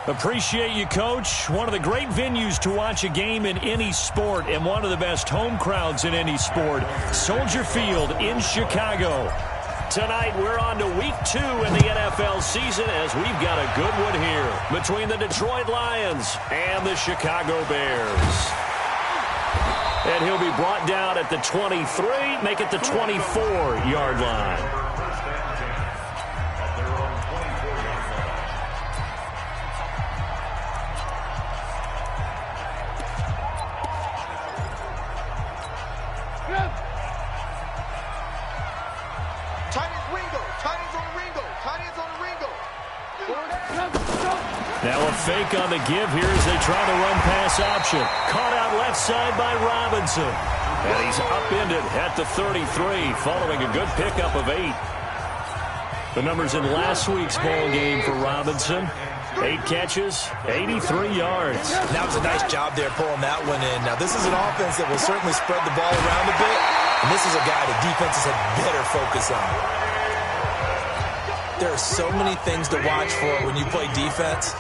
Appreciate you, Coach. One of the great venues to watch a game in any sport and one of the best home crowds in any sport. Soldier Field in Chicago. Tonight, we're on to Week 2 in the NFL season as we've got a good one here between the Detroit Lions and the Chicago Bears. And he'll be brought down at the 23, make it the 24-yard line. Now a fake on the give here as they try to run pass option. Caught out left side by Robinson. And he's upended at the 33 following a good pickup of 8. The numbers in last week's ball game for Robinson. 8 catches, 83 yards. That was a nice job there pulling that one in. Now this is an offense that will certainly spread the ball around a bit. And this is a guy that defenses had better focus on. There are so many things to watch for when you play defense.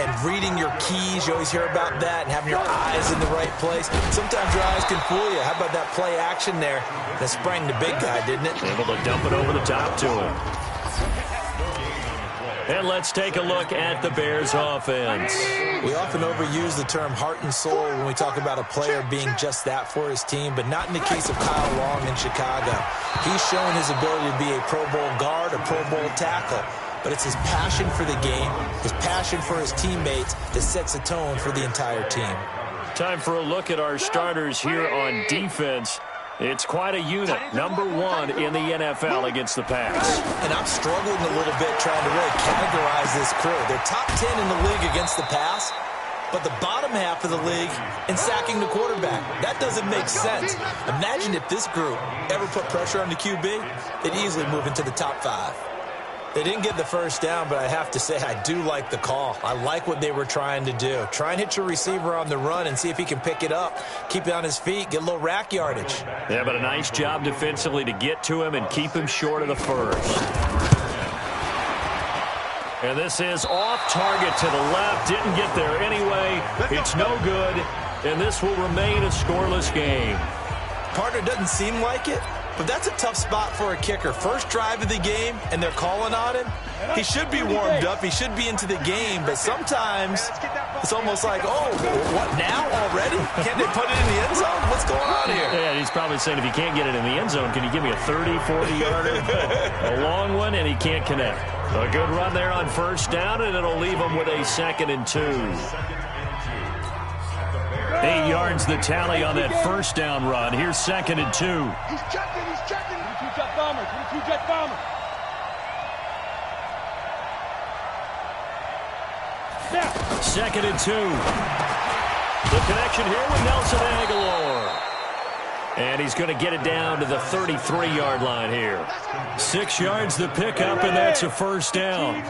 And reading your keys, you always hear about that, and having your eyes in the right place. Sometimes your eyes can fool you. How about that play action there that sprang the big guy, didn't it? Able to dump it over the top to him. And let's take a look at the Bears offense. We often overuse the term heart and soul when we talk about a player being just that for his team, but not in the case of Kyle Long in Chicago. He's shown his ability to be a Pro Bowl guard, a Pro Bowl tackle. But it's his passion for the game, his passion for his teammates that sets the tone for the entire team. Time for a look at our starters here on defense. It's quite a unit, number 1 in the NFL against the pass. And I'm struggling a little bit trying to really categorize this crew. They're top 10 in the league against the pass, but the bottom half of the league in sacking the quarterback. That doesn't make sense. Imagine if this group ever put pressure on the QB, they'd easily move into the top 5. They didn't get the first down, but I have to say I do like the call. I like what they were trying to do. Try and hit your receiver on the run and see if he can pick it up. Keep it on his feet, get a little rack yardage. Yeah, but a nice job defensively to get to him and keep him short of the first. And this is off target to the left. Didn't get there anyway. It's no good, and this will remain a scoreless game. Partner, doesn't seem like it, but that's a tough spot for a kicker. First drive of the game, and they're calling on him. He should be warmed up. He should be into the game, but sometimes it's almost like, oh, what now already? Can't they put it in the end zone? What's going on here? Yeah, he's probably saying if he can't get it in the end zone, can you give me a 30, 40-yarder? A long one, and he can't connect. A good run there on first down, and it'll leave him with a 2nd and 2. 8 yards the tally on that first down run. Here's 2nd and 2. He's checking. 22 jet bomber. 22 jet bomber. Yeah. 2nd and 2. The connection here with Nelson Aguilar. And he's going to get it down to the 33-yard line here. 6 yards the pickup, and that's a first down.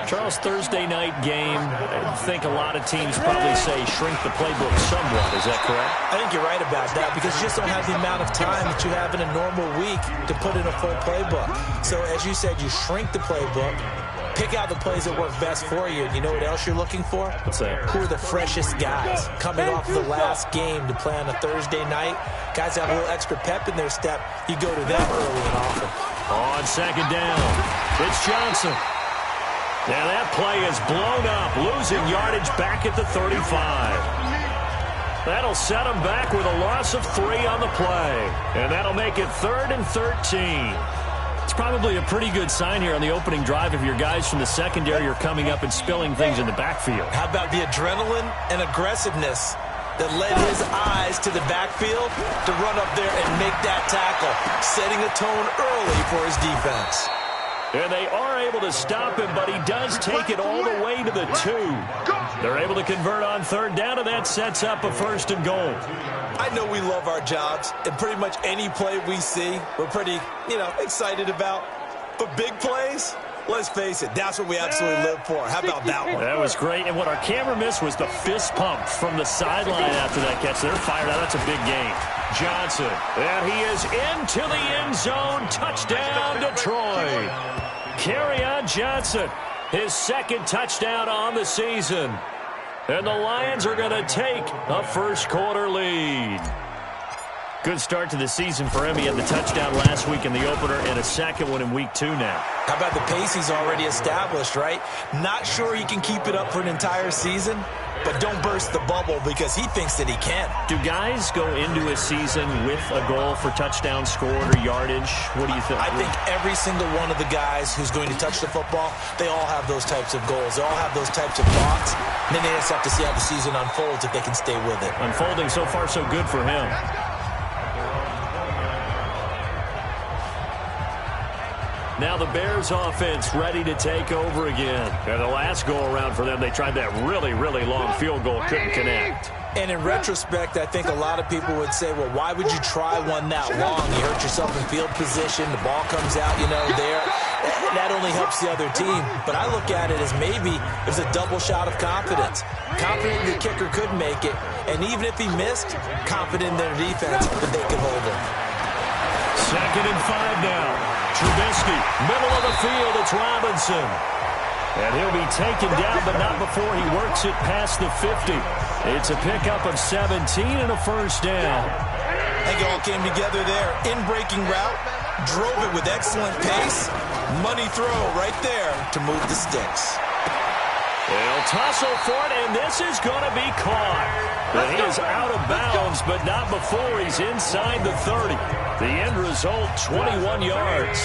Charles, Thursday night game, I think a lot of teams probably say shrink the playbook somewhat. Is that correct? I think you're right about that because you just don't have the amount of time that you have in a normal week to put in a full playbook. So, as you said, you shrink the playbook, pick out the plays that work best for you. And you know what else you're looking for? What's that? Who are the freshest guys coming off the last game to play on a Thursday night? Guys have a little extra pep in their step. You go to them early and often. On 2nd down, it's Johnson. Now that play is blown up, losing yardage back at the 35. That'll set him back with a loss of 3 on the play. And that'll make it 3rd and 13. It's probably a pretty good sign here on the opening drive if your guys from the secondary are coming up and spilling things in the backfield. How about the adrenaline and aggressiveness that led his eyes to the backfield to run up there and make that tackle, setting a tone early for his defense. And they are able to stop him, but he does take it all the way to the 2. They're able to convert on 3rd down, and that sets up a 1st and goal. I know we love our jobs, and pretty much any play we see, we're pretty, excited about. But big plays, let's face it, that's what we absolutely live for. How about that one? That was great, and what our camera missed was the fist pump from the sideline after that catch. They're fired out. That's a big game. Johnson, and he is into the end zone. Touchdown, Detroit. Kerryon Johnson his second touchdown on the season. And the Lions are going to take a first-quarter lead. Good start to the season for him. He had the touchdown last week in the opener and a second one in week 2 now. How about the pace he's already established, right? Not sure he can keep it up for an entire season, but don't burst the bubble because he thinks that he can. Do guys go into a season with a goal for touchdown scored or yardage? What do you think? I think every single one of the guys who's going to touch the football, they all have those types of goals. They all have those types of thoughts. And then they just have to see how the season unfolds if they can stay with it. Unfolding so far so good for him. Now the Bears offense ready to take over again. And the last go-around for them, they tried that really, really long field goal, couldn't connect. And in retrospect, I think a lot of people would say, well, why would you try one that long? You hurt yourself in field position. The ball comes out, there. That only helps the other team. But I look at it as maybe it was a double shot of confidence. Confident the kicker could make it. And even if he missed, confident in their defense that they could hold him. 2nd and 5 now. Trubisky, middle of the field, it's Robinson. And he'll be taken down, but not before he works it past the 50. It's a pickup of 17 and a first down. I think it all came together there. In-breaking route, drove it with excellent pace. Money throw right there to move the sticks. They'll tussle for it, and this is going to be caught. But he is out of bounds, but not before he's inside the 30. The end result, 21 yards.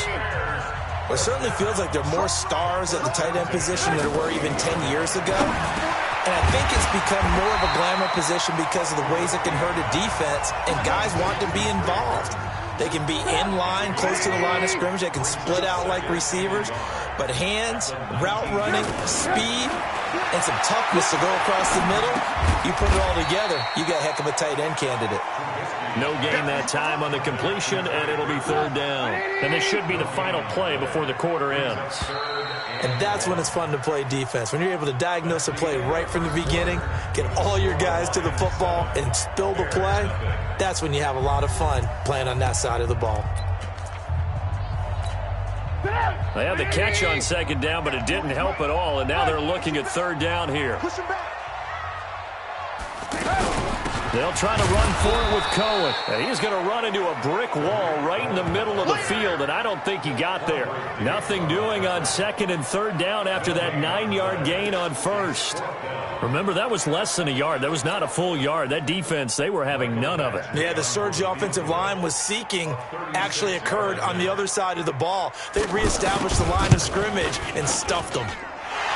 Well, it certainly feels like there are more stars at the tight end position than there were even 10 years ago. And I think it's become more of a glamour position because of the ways it can hurt a defense, and guys want to be involved. They can be in line, close to the line of scrimmage. They can split out like receivers. But hands, route running, speed, and some toughness to go across the middle, you put it all together, you got a heck of a tight end candidate. No gain that time on the completion, and it'll be 3rd down. And this should be the final play before the quarter ends. And that's when it's fun to play defense. When you're able to diagnose a play right from the beginning, get all your guys to the football, and spill the play, that's when you have a lot of fun playing on that side of the ball. They had the catch on 2nd down, but it didn't help at all, and now they're looking at 3rd down here. They'll try to run forward with Cohen. And he's going to run into a brick wall right in the middle of the field, and I don't think he got there. Nothing doing on 2nd and 3rd down after that 9-yard gain on 1st. Remember, that was less than a yard. That was not a full yard. That defense, they were having none of it. Yeah, the surge the offensive line was seeking actually occurred on the other side of the ball. They reestablished the line of scrimmage and stuffed them.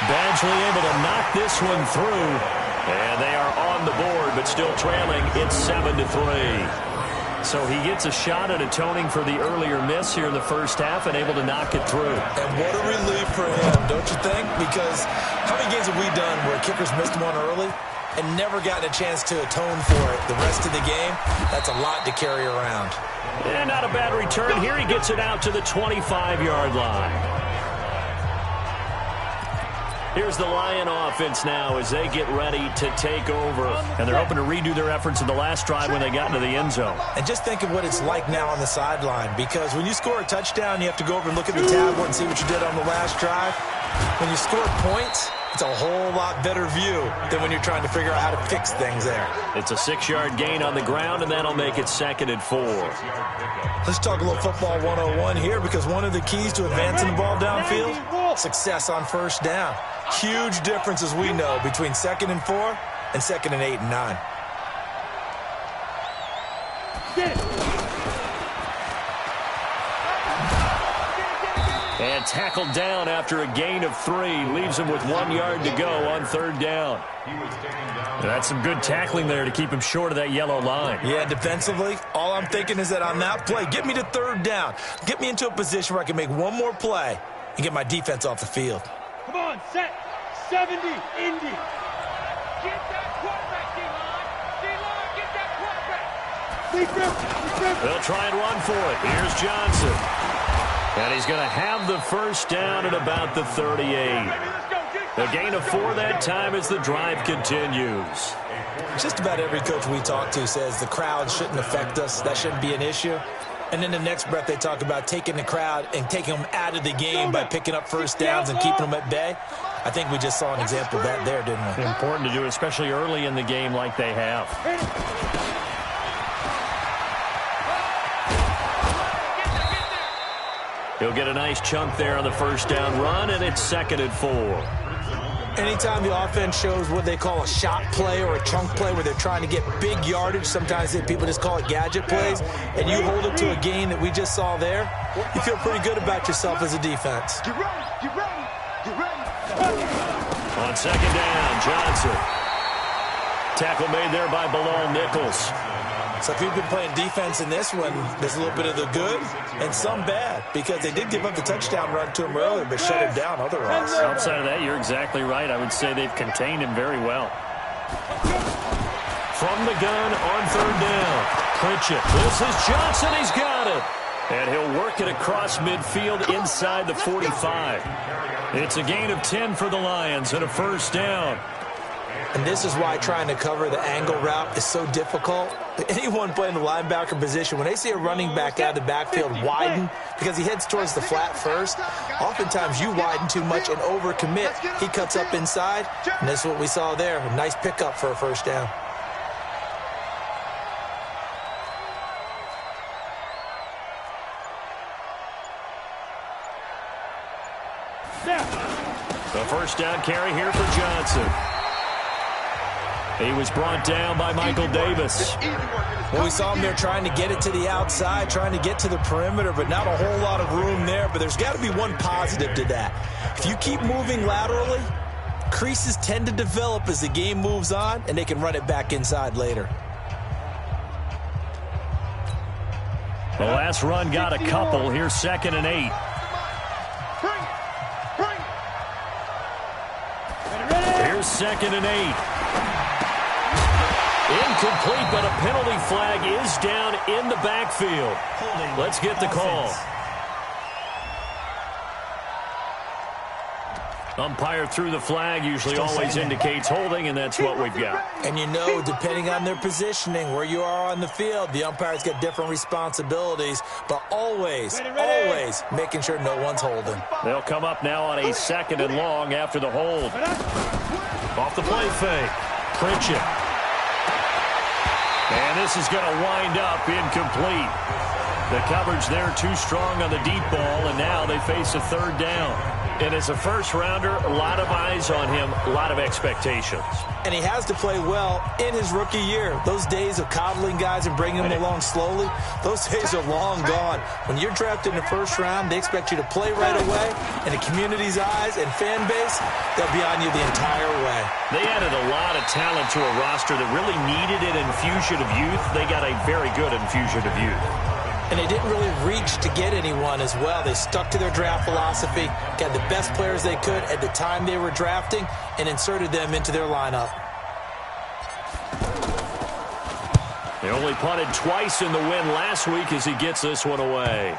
Badgley able to knock this one through. And they are on the board, but still trailing. It's 7-3. So he gets a shot at atoning for the earlier miss here in the first half and able to knock it through. And what a relief for him, don't you think? Because how many games have we done where kickers missed one early and never gotten a chance to atone for it the rest of the game? That's a lot to carry around. And not a bad return. Here he gets it out to the 25-yard line. Here's the Lion offense now as they get ready to take over. And they're hoping to redo their efforts in the last drive when they got into the end zone. And just think of what it's like now on the sideline. Because when you score a touchdown, you have to go over and look at the tablet and see what you did on the last drive. When you score points, it's a whole lot better view than when you're trying to figure out how to fix things there. It's a 6-yard gain on the ground, and that'll make it 2nd and 4. Let's talk a little football 101 here, because one of the keys to advancing the ball downfield, success on 1st down. Huge difference, as we know, between 2nd and 4 and 2nd and 8 and 9. And tackled down after a gain of 3. Leaves him with 1 yard to go on 3rd down. That's some good tackling there to keep him short of that yellow line. Yeah, defensively, all I'm thinking is that on that play, get me to 3rd down. Get me into a position where I can make one more play and get my defense off the field. Come on, set. 70, Indy. Get that quarterback, D-line. D-line, get that quarterback. They'll try and run for it. Here's Johnson. And he's going to have the first down at about the 38. A gain of 4 that time as the drive continues. Just about every coach we talk to says the crowd shouldn't affect us. That shouldn't be an issue. And in the next breath, they talk about taking the crowd and taking them out of the game by picking up first downs and keeping them at bay. I think we just saw an example of that there, didn't we? Important to do, especially early in the game like they have. He'll get a nice chunk there on the first down run, and it's 2nd and 4. Anytime the offense shows what they call a shot play or a chunk play where they're trying to get big yardage, sometimes people just call it gadget plays, and you hold it to a gain that we just saw there, you feel pretty good about yourself as a defense. Get ready, get ready, get ready. On 2nd down, Johnson. Tackle made there by Bilal Nichols. So if you've been playing defense in this one, there's a little bit of the good and some bad, because they did give up the touchdown run to him earlier, but shut him down otherwise. Outside of that, you're exactly right. I would say they've contained him very well. From the gun on 3rd down, Pritchett. This is Johnson. He's got it. And he'll work it across midfield inside the 45. It's a gain of 10 for the Lions and a first down. And this is why trying to cover the angle route is so difficult. Anyone playing the linebacker position, when they see a running back out of the backfield widen, because he heads towards the flat first, oftentimes you widen too much and overcommit. He cuts up inside, and this is what we saw there. A nice pickup for a first down. The first down carry here for Johnson. He was brought down by Michael Davis. Well, we saw him there trying to get it to the outside, trying to get to the perimeter, but not a whole lot of room there. But there's got to be one positive to that. If you keep moving laterally, creases tend to develop as the game moves on, and they can run it back inside later. The last run got a couple. Here's 2nd and 8. Here's 2nd and 8. Incomplete, but a penalty flag is down in the backfield. Let's get the call. Umpire threw the flag, usually always indicates holding, and that's what we've got. And you know, depending on their positioning, where you are on the field, the umpire's got different responsibilities, but always making sure no one's holding. They'll come up now on a 2nd and long after the hold. Off the play fake. Pritchett. And this is going to wind up incomplete. The coverage there too strong on the deep ball, and now they face a 3rd down. And as a first-rounder, a lot of eyes on him, a lot of expectations. And he has to play well in his rookie year. Those days of coddling guys and bringing them along slowly, those days are long gone. When you're drafted in the first round, they expect you to play right away. And the community's eyes and fan base, they'll be on you the entire way. They added a lot of talent to a roster that really needed an infusion of youth. They got a very good infusion of youth. And they didn't really reach to get anyone as well. They stuck to their draft philosophy, got the best players they could at the time they were drafting, and inserted them into their lineup. They only punted twice in the win last week as he gets this one away.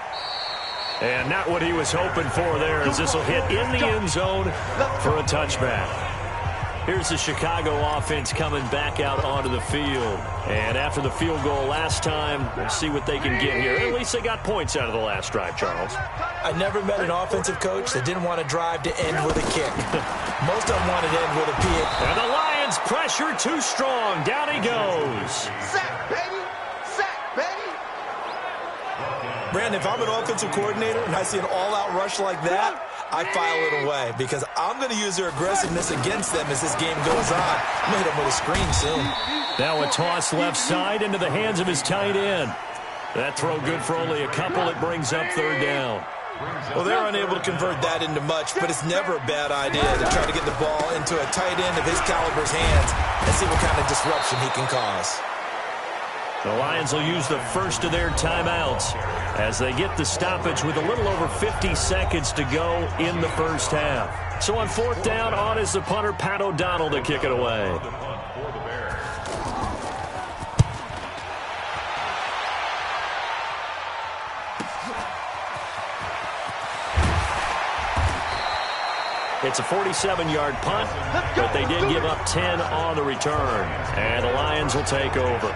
And not what he was hoping for there, as this will hit in the end zone for a touchback. Here's the Chicago offense coming back out onto the field. And after the field goal last time, we'll see what they can get here. At least they got points out of the last drive, Charles. I never met an offensive coach that didn't want to drive to end with a kick. Most of them wanted to end with a PA. And the Lions pressure too strong. Down he goes. Sack, baby. Sack, baby. Brandon, if I'm an offensive coordinator and I see an all-out rush like that, I file it away because I'm going to use their aggressiveness against them as this game goes on. I'm going to hit them with a screen soon. Now a toss left side into the hands of his tight end. That throw good for only a couple. It brings up 3rd down. Well, they're unable to convert that into much, but it's never a bad idea to try to get the ball into a tight end of his caliber's hands and see what kind of disruption he can cause. The Lions will use the first of their timeouts as they get the stoppage with a little over 50 seconds to go in the first half. So on 4th down, on is the punter, Pat O'Donnell, to kick it away. It's a 47-yard punt, but they did give up 10 on the return. And the Lions will take over.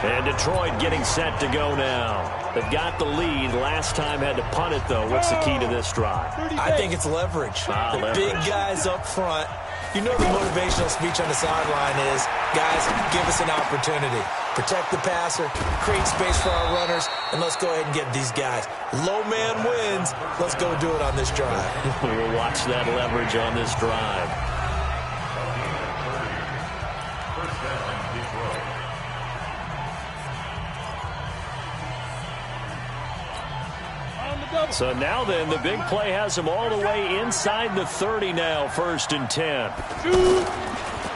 And Detroit getting set to go now. They've got the lead. Last time had to punt it, though. What's the key to this drive? I think it's leverage. The big guys up front. You know the motivational speech on the sideline is, guys, give us an opportunity. Protect the passer, create space for our runners, and let's go ahead and get these guys. Low man wins. Let's go do it on this drive. We'll watch that leverage on this drive. So now then, the big play has him all the way inside the 30 now, 1st and 10.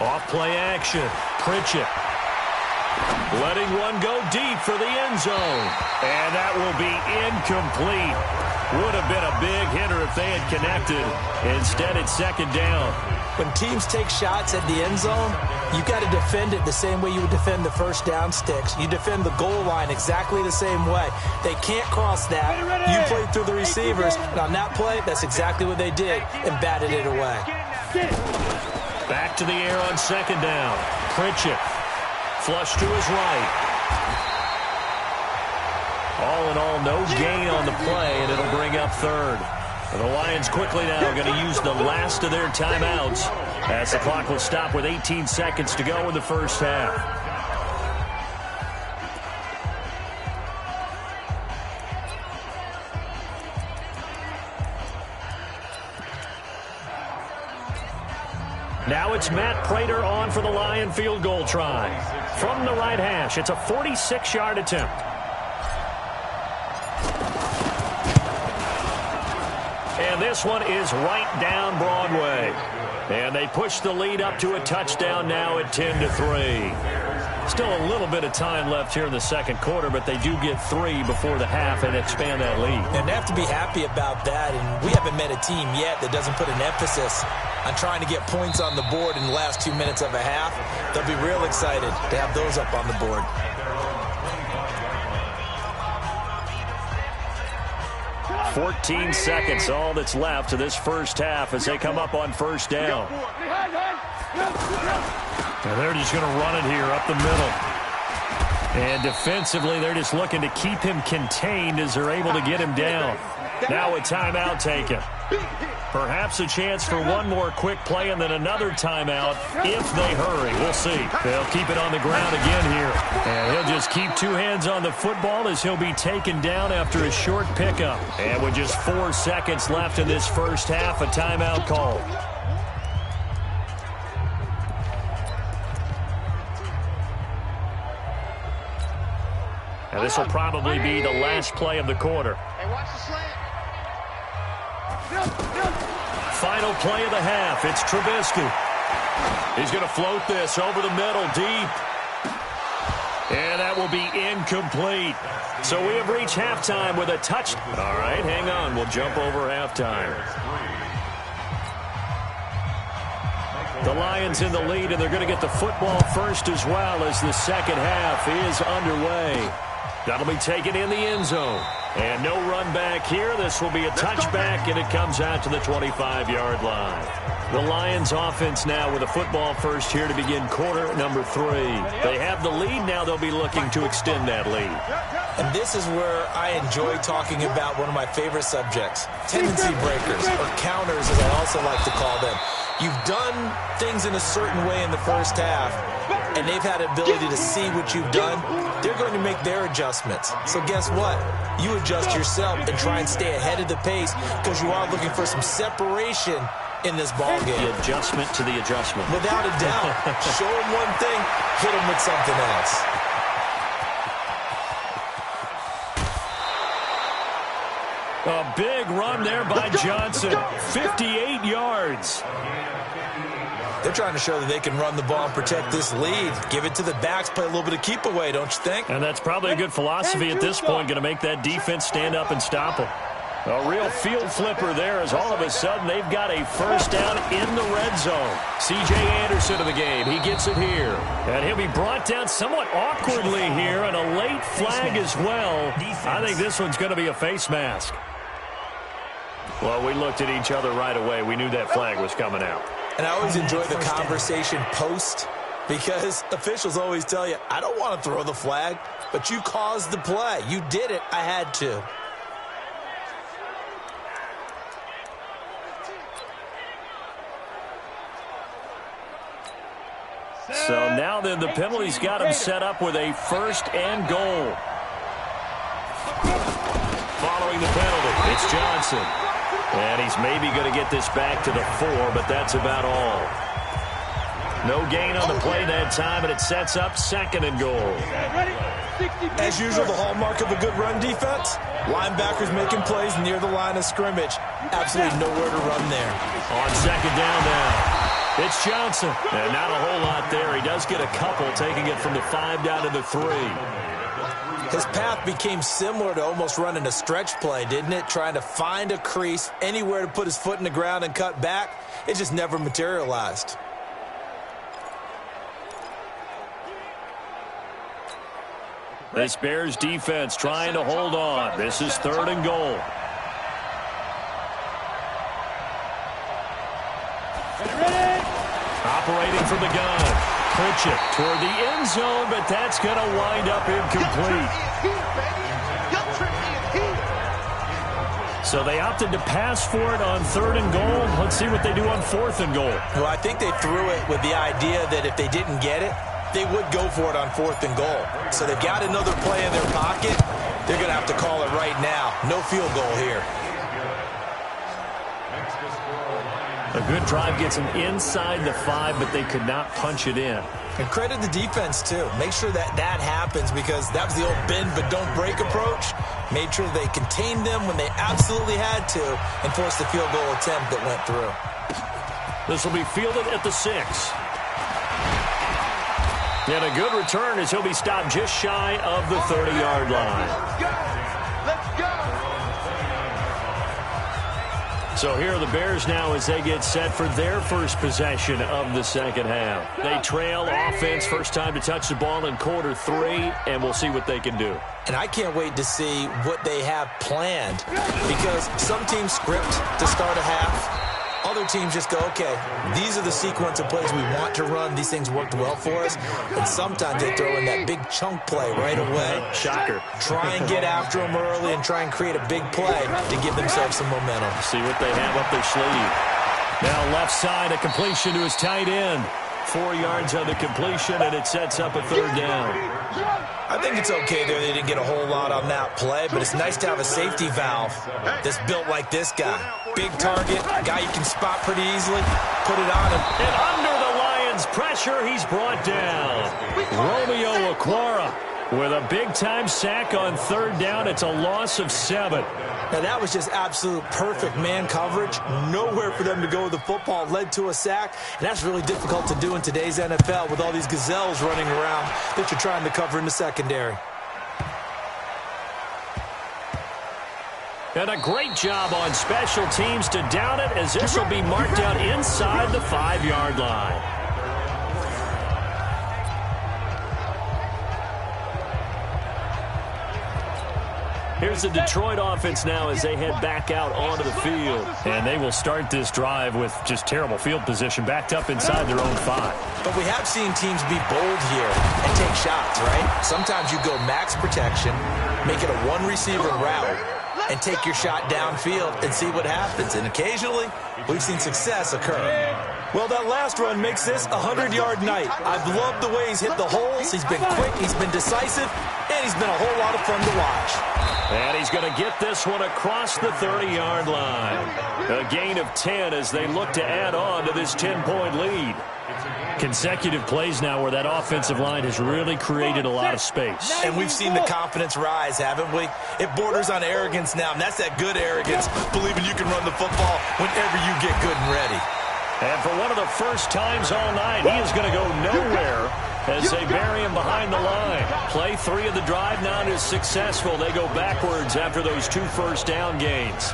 Off play action. Pritchett letting one go deep for the end zone. And that will be incomplete. Would have been a big hitter if they had connected. Instead, it's 2nd down. When teams take shots at the end zone, you got to defend it the same way you would defend the first down sticks. You defend the goal line exactly the same way. They can't cross that. You play through the receivers. And on that play, that's exactly what they did and batted it away. Back to the air on 2nd down. Pritchett. Flush to his right. All in all, no gain on the play, and it'll bring up 3rd. And the Lions quickly now going to use the last of their timeouts as the clock will stop with 18 seconds to go in the first half. Now it's Matt Prater on for the Lion field goal try. From the right hash, it's a 46-yard attempt. And this one is right down Broadway. And they push the lead up to a touchdown now at 10-3. Still a little bit of time left here in the 2nd quarter, but they do get 3 before the half and expand that lead. And they have to be happy about that. And we haven't met a team yet that doesn't put an emphasis on trying to get points on the board in the last 2 minutes of a half. They'll be real excited to have those up on the board. "14 seconds, all that's left to this first half as they come up on 1st down. And they're just going to run it here up the middle. And defensively, they're just looking to keep him contained as they're able to get him down. Now a timeout taken. Perhaps a chance for one more quick play and then another timeout if they hurry. We'll see. They'll keep it on the ground again here. And he'll just keep 2 hands on the football as he'll be taken down after a short pickup. And with just 4 seconds left in this first half, a timeout call. And this will probably be the last play of the quarter. Hey, watch the slant. Final play of the half. It's Trubisky. He's going to float this over the middle deep. And that will be incomplete. So we have reached halftime with a touch. All right, hang on. We'll jump over halftime. The Lions in the lead, and they're going to get the football first as well as the 2nd half is underway. That'll be taken in the end zone. And no run back here. This will be a touchback, and it comes out to the 25-yard line. The Lions offense now with a football first here to begin quarter number 3. They have the lead. Now they'll be looking to extend that lead. And this is where I enjoy talking about one of my favorite subjects, tendency breakers, or counters as I also like to call them. You've done things in a certain way in the first half, and they've had the ability to see what you've done. They're going to make their adjustments. So guess what? You adjust yourself and try and stay ahead of the pace because you are looking for some separation in this ball game. The adjustment to the adjustment. Without a doubt. Show them one thing, hit them with something else. A big run there by Johnson. 58 yards. They're trying to show that they can run the ball and protect this lead. Give it to the backs, play a little bit of keep away, don't you think? And that's probably a good philosophy at this point, going to make that defense stand up and stop them. A real field flipper there as all of a sudden they've got a first down in the red zone. C.J. Anderson of the game. He gets it here. And he'll be brought down somewhat awkwardly here, and a late flag as well. I think this one's going to be a face mask. Well, we looked at each other right away. We knew that flag was coming out. And I always enjoy the conversation post Because officials always tell you, I don't want to throw the flag, but you caused the play. You did it. I had to. So now then, the penalty's got him set up with a 1st and goal. Following the penalty, it's Johnson. And he's maybe going to get this back to the 4, but that's about all. No gain on the play that time, and it sets up 2nd and goal. As usual, the hallmark of a good run defense, linebackers making plays near the line of scrimmage. Absolutely nowhere to run there. On 2nd down now. It's Johnson. And not a whole lot there. He does get a couple, taking it from the 5 down to the 3. His path became similar to almost running a stretch play, didn't it? Trying to find a crease, anywhere to put his foot in the ground and cut back. It just never materialized. This Bears defense trying to hold on. This is 3rd and goal. Operating from the gun. Pritchett toward the end zone, but that's going to wind up incomplete. So they opted to pass for it on 3rd and goal. Let's see what they do on 4th and goal. Well, I think they threw it with the idea that if they didn't get it, they would go for it on 4th and goal. So they've got another play in their pocket. They're going to have to call it right now. No field goal here. A good drive gets them inside the 5, but they could not punch it in. And credit the defense, too. Make sure that that happens, because that was the old bend but don't break approach. Made sure they contained them when they absolutely had to and forced the field goal attempt that went through. This will be fielded at the 6. And a good return as he'll be stopped just shy of the 30-yard line. Let's go! So here are the Bears now as they get set for their first possession of the 2nd half. They trail offense, first time to touch the ball in quarter 3, and we'll see what they can do. And I can't wait to see what they have planned, because some teams script to start a half. Other teams just go, okay, these are the sequence of plays we want to run. These things worked well for us. And sometimes they throw in that big chunk play right away. Shocker. Try and get after them early and try and create a big play to give themselves some momentum. See what they have up their sleeve. Now left side, a completion to his tight end. 4 yards on the completion, and it sets up a 3rd down. I think it's okay there. They didn't get a whole lot on that play, but it's nice to have a safety valve that's built like this guy. Big target, guy you can spot pretty easily, put it on him. And under the Lions' pressure, he's brought down. Romeo Okwara with a big-time sack on 3rd down. It's a loss of 7. Now, that was just absolute perfect man coverage. Nowhere for them to go with the football. Led to a sack, and that's really difficult to do in today's NFL with all these gazelles running around that you're trying to cover in the secondary. And a great job on special teams to down it, as this will be marked out inside the 5-yard line. Here's the Detroit offense now as they head back out onto the field. And they will start this drive with just terrible field position, backed up inside their own 5. But we have seen teams be bold here and take shots, right? Sometimes you go max protection, make it a one-receiver route, and take your shot downfield and see what happens. And occasionally, we've seen success occur. Well, that last run makes this a 100-yard night. I've loved the way he's hit the holes. He's been quick, he's been decisive, and he's been a whole lot of fun to watch. And he's going to get this one across the 30-yard line. A gain of 10 as they look to add on to this 10-point lead. Consecutive plays now where that offensive line has really created a lot of space. And we've seen the confidence rise, haven't we? It borders on arrogance now, and that's that good arrogance, believing you can run the football whenever you get good and ready. And for one of the first times all night, he is going to go nowhere as they bury him behind the line. Play 3 of the drive now is successful. They go backwards after those 2 first down gains.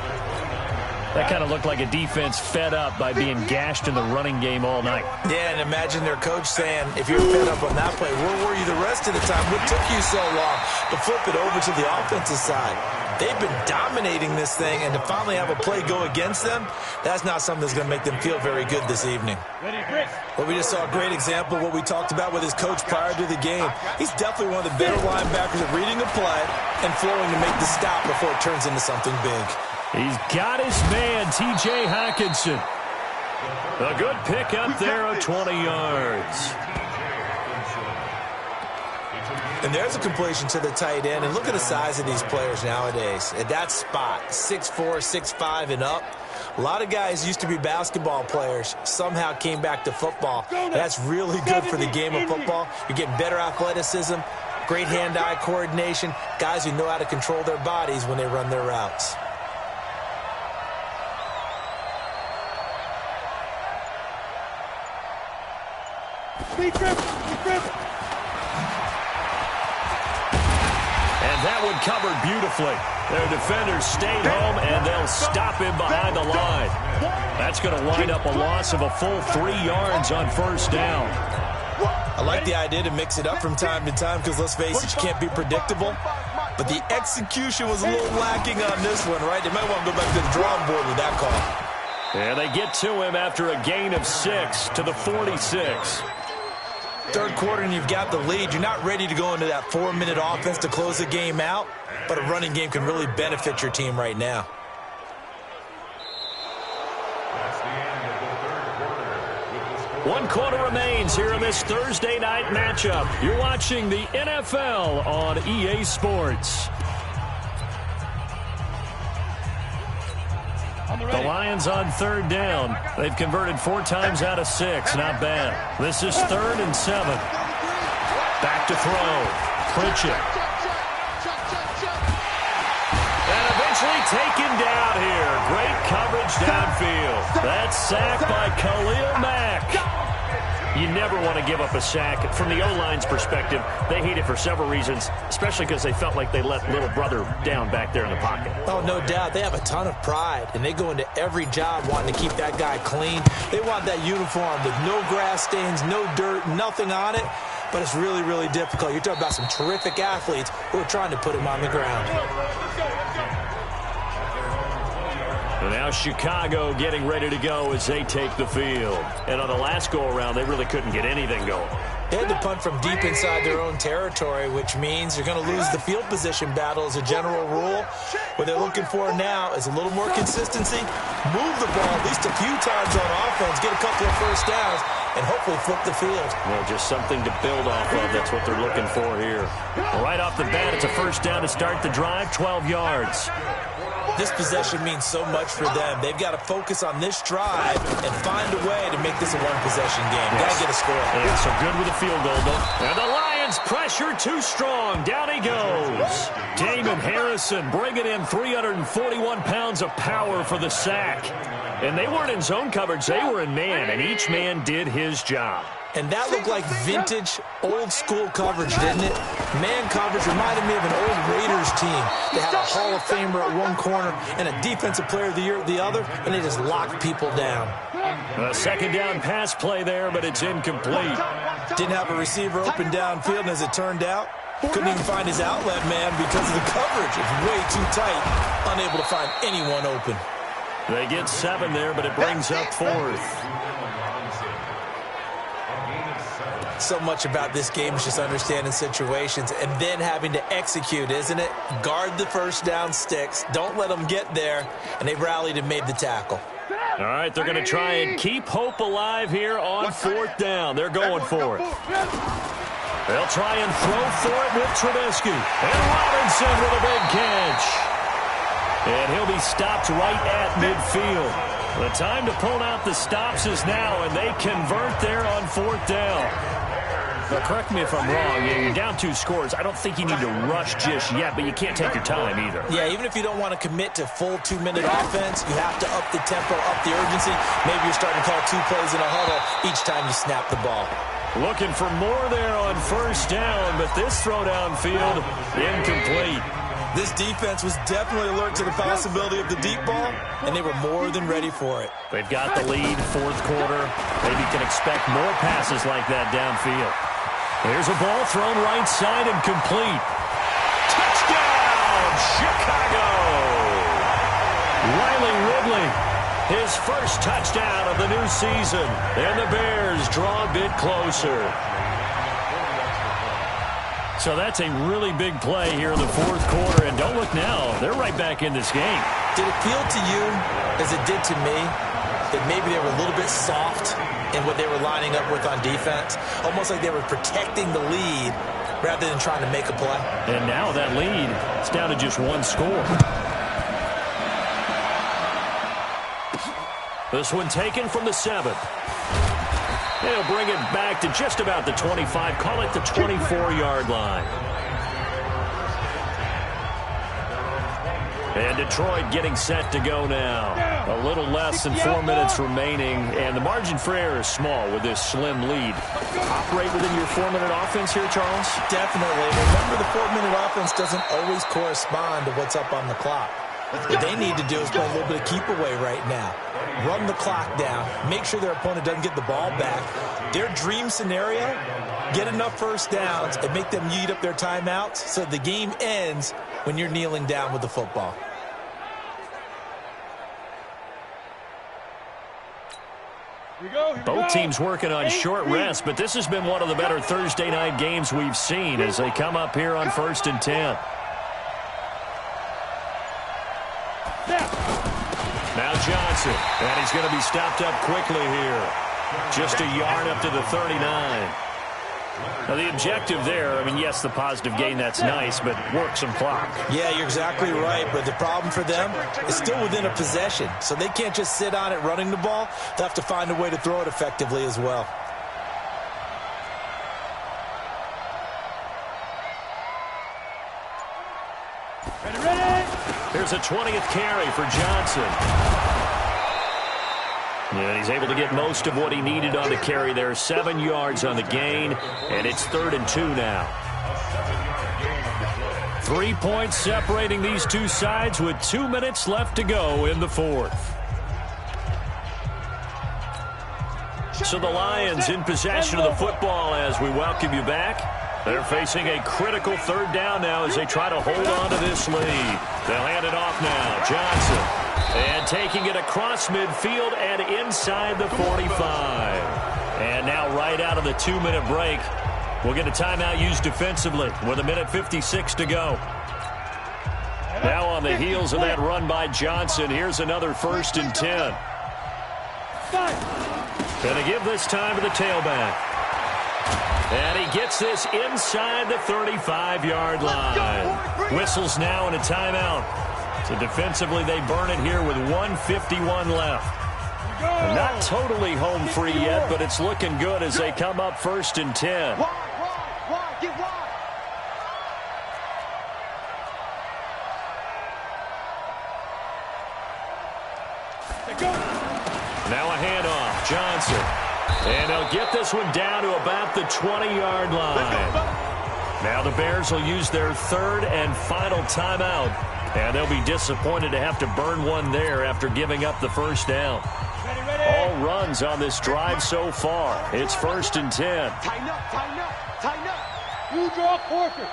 That kind of looked like a defense fed up by being gashed in the running game all night. Yeah, and imagine their coach saying, if you're fed up on that play, where were you the rest of the time? What took you so long to flip it over to the offensive side? They've been dominating this thing, and to finally have a play go against them, that's not something that's going to make them feel very good this evening. Well, we just saw a great example of what we talked about with his coach prior to the game. He's definitely one of the better linebackers at reading a play and flowing to make the stop before it turns into something big. He's got his man, T.J. Hockenson. A good pick up there of 20 yards. And there's a completion to the tight end. And look at the size of these players nowadays. At that spot, 6'4", 6'5", and up. A lot of guys used to be basketball players, somehow came back to football. That's really good for the game of football. You're getting better athleticism, great hand-eye coordination, guys who know how to control their bodies when they run their routes. And that one covered beautifully. Their defenders stayed home, and they'll stop him behind the line. That's going to wind up a loss of a full 3 yards on first down. I like the idea to mix it up from time to time because, let's face it, you can't be predictable. But the execution was a little lacking on this one, right? They might want to go back to the drawing board with that call. And they get to him after a gain of 6 to the 46. Third quarter and you've got the lead. You're not ready to go into that 4-minute offense to close the game out, but a running game can really benefit your team right now. One quarter remains here in this Thursday night matchup. You're watching the NFL on EA Sports. The Lions on third down. They've converted 4 times out of 6. Not bad. This is 3rd and 7. Back to throw. Pritchett. And eventually taken down here. Great coverage downfield. That's sacked by Khalil Mack. You never want to give up a sack. From the O-line's perspective, they hate it for several reasons, especially because they felt like they let little brother down back there in the pocket. Oh, no doubt. They have a ton of pride, and they go into every job wanting to keep that guy clean. They want that uniform with no grass stains, no dirt, nothing on it, but it's really, really difficult. You're talking about some terrific athletes who are trying to put him on the ground. And now Chicago getting ready to go as they take the field. And on the last go-around, they really couldn't get anything going. They had to punt from deep inside their own territory, which means you're going to lose the field position battle as a general rule. What they're looking for now is a little more consistency, move the ball at least a few times on offense, get a couple of first downs, and hopefully flip the field. Well, just something to build off of. That's what they're looking for here. Right off the bat, it's a first down to start the drive, 12 yards. This possession means so much for them. They've got to focus on this drive and find a way to make this a one-possession game. Yes. Got to get a score. Yeah, so good with a field goal, though. And the Lions pressure too strong. Down he goes. Damon Harrison bringing in 341 pounds of power for the sack. And they weren't in zone coverage. They were in man, and each man did his job. And that looked like vintage, old-school coverage, didn't it? Man coverage reminded me of an old Raiders team. They had a Hall of Famer at one corner and a Defensive Player of the Year at the other, and they just locked people down. A second down pass play there, but it's incomplete. Didn't have a receiver open downfield, and as it turned out, couldn't even find his outlet man because of the coverage. It's way too tight, unable to find anyone open. They get 7 there, but it brings up 4th. So much about this game is just understanding situations and then having to execute, isn't it? Guard the first down sticks. Don't let them get there. And they rallied and made the tackle. All right, they're going to try and keep hope alive here on 4th down. They're going for it. They'll try and throw for it with Trubisky. And Robinson with a big catch. And he'll be stopped right at midfield. The time to pull out the stops is now, and they convert there on 4th down. Now, correct me if I'm wrong. You're down 2 scores. I don't think you need to rush just yet, but you can't take your time either. Yeah, even if you don't want to commit to full 2-minute offense, you have to up the tempo, up the urgency. Maybe you're starting to call 2 plays in a huddle each time you snap the ball. Looking for more there on first down, but this throw downfield incomplete. This defense was definitely alert to the possibility of the deep ball, and they were more than ready for it. They've got the lead, fourth quarter. Maybe can expect more passes like that downfield. Here's a ball thrown right side and complete. Touchdown, Chicago! Riley Ridley, his first touchdown of the new season, and the Bears draw a bit closer. So that's a really big play here in the fourth quarter. And don't look now, they're right back in this game. Did it feel to you, as it did to me, that maybe they were a little bit soft in what they were lining up with on defense? Almost like they were protecting the lead rather than trying to make a play. And now that lead is down to just one score. This one taken from the 7. They'll bring it back to just about the 25. Call it the 24-yard line. And Detroit getting set to go now. A little less than 4 minutes remaining, and the margin for error is small with this slim lead. Operate within your 4-minute offense here, Charles? Definitely. Remember, the 4-minute offense doesn't always correspond to what's up on the clock. What they need to do is play a little bit of keep away right now. Run the clock down. Make sure their opponent doesn't get the ball back. Their dream scenario, get enough first downs and make them eat up their timeouts so the game ends when you're kneeling down with the football. Both teams working on short rest, but this has been one of the better Thursday night games we've seen as they come up here on 1st and 10. Now Johnson, and he's going to be stopped up quickly here. Just a yard up to the 39. Now the objective there, I mean, yes, the positive gain, that's nice, but work some clock. Yeah, you're exactly right, but the problem for them is still within a possession, so they can't just sit on it running the ball. They have to find a way to throw it effectively as well. Here's a 20th carry for Johnson. And he's able to get most of what he needed on the carry there. 7 yards on the gain, and it's 3rd and 2 now. 3 points separating these two sides with 2 minutes left to go in the fourth. So the Lions in possession of the football as we welcome you back. They're facing a critical 3rd down now as they try to hold on to this lead. They'll hand it off now. Johnson. And taking it across midfield and inside the 45. And now right out of the 2-minute break, we'll get a timeout used defensively with 1:56 to go. Now on the heels of that run by Johnson, here's another 1st and 10. Going to give this time to the tailback. And he gets this inside the 35-yard line. Whistles now and a timeout. So defensively, they burn it here with 1:51 left. Not totally home free yet, but it's looking good as they come up 1st and 10. Now a handoff. Johnson. And they'll get this one down to about the 20-yard line. Now the Bears will use their 3rd and final timeout. And they'll be disappointed to have to burn one there after giving up the first down. All runs on this drive so far. It's 1st and 10. Tighten up, tighten up, tighten up. You draw forfeit.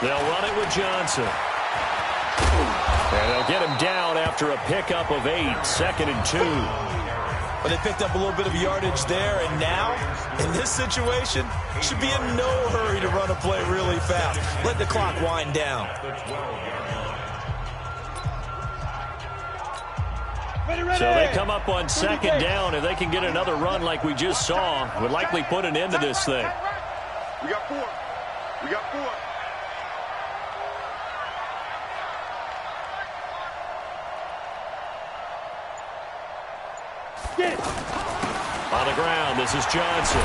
They'll run it with Johnson. And they'll get him down after a pickup of 8, 2nd and 2. But they picked up a little bit of yardage there, and now, in this situation, should be in no hurry to run a play really fast. Let the clock wind down. So they come up on 2nd down. If they can get another run like we just saw, would likely put an end to this thing. We got 4. We got 4. On the ground, this is Johnson.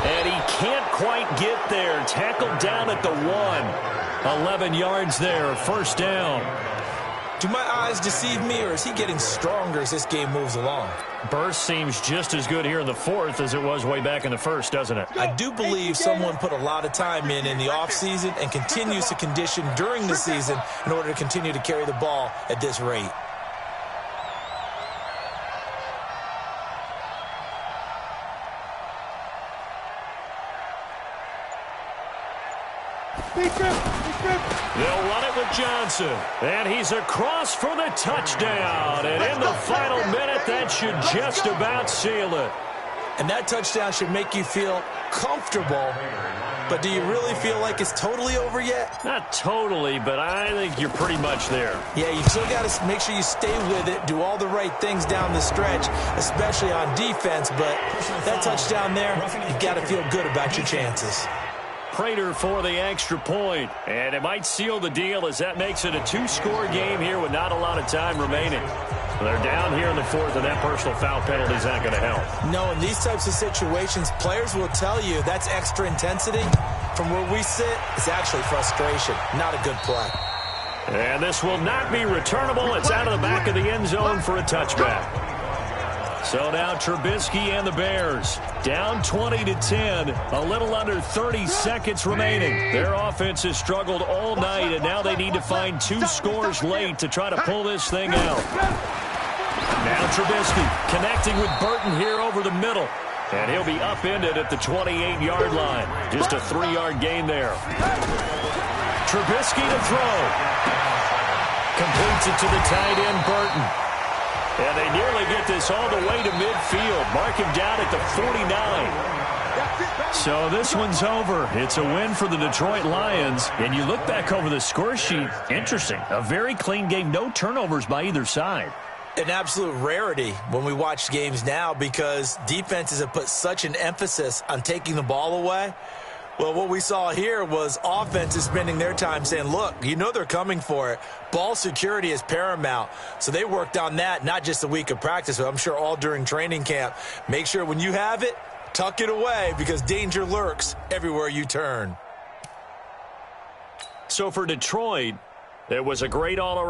And he can't quite get there. Tackled down at the 1. 11 yards there, 1st down. Do my eyes deceive me, or is he getting stronger as this game moves along? Burst seems just as good here in the fourth as it was way back in the first, doesn't it? I do believe someone put a lot of time in the offseason and continues to condition during the season in order to continue to carry the ball at this rate. They'll run it with Johnson. And he's across for the touchdown. And in the final minute, that should just about seal it. And that touchdown should make you feel comfortable. But do you really feel like it's totally over yet? Not totally, but I think you're pretty much there. Yeah, you still got to make sure you stay with it, do all the right things down the stretch, especially on defense. But that touchdown there, you've got to feel good about your chances. Prater for the extra point, and it might seal the deal as that makes it a two-score game here with not a lot of time remaining. They're down here in the fourth, and that personal foul penalty is not going to help. No, in these types of situations, players will tell you that's extra intensity. From where we sit, it's actually frustration, not a good play. And this will not be returnable. It's out of the back of the end zone for a touchback. So now Trubisky and the Bears down 20-10, a little under 30 seconds remaining. Their offense has struggled all night, and now they need to find two scores late to try to pull this thing out. Now Trubisky connecting with Burton here over the middle, and he'll be upended at the 28-yard line. Just a 3-yard gain there. Trubisky to throw. Completes it to the tight end, Burton. And they nearly get this all the way to midfield. Mark him down at the 49. So this one's over. It's a win for the Detroit Lions. And you look back over the score sheet, interesting. A very clean game, no turnovers by either side. An absolute rarity when we watch games now because defenses have put such an emphasis on taking the ball away. Well, what we saw here was offenses spending their time saying, look, you know they're coming for it. Ball security is paramount. So they worked on that, not just a week of practice, but I'm sure all during training camp. Make sure when you have it, tuck it away because danger lurks everywhere you turn. So for Detroit, it was a great all-around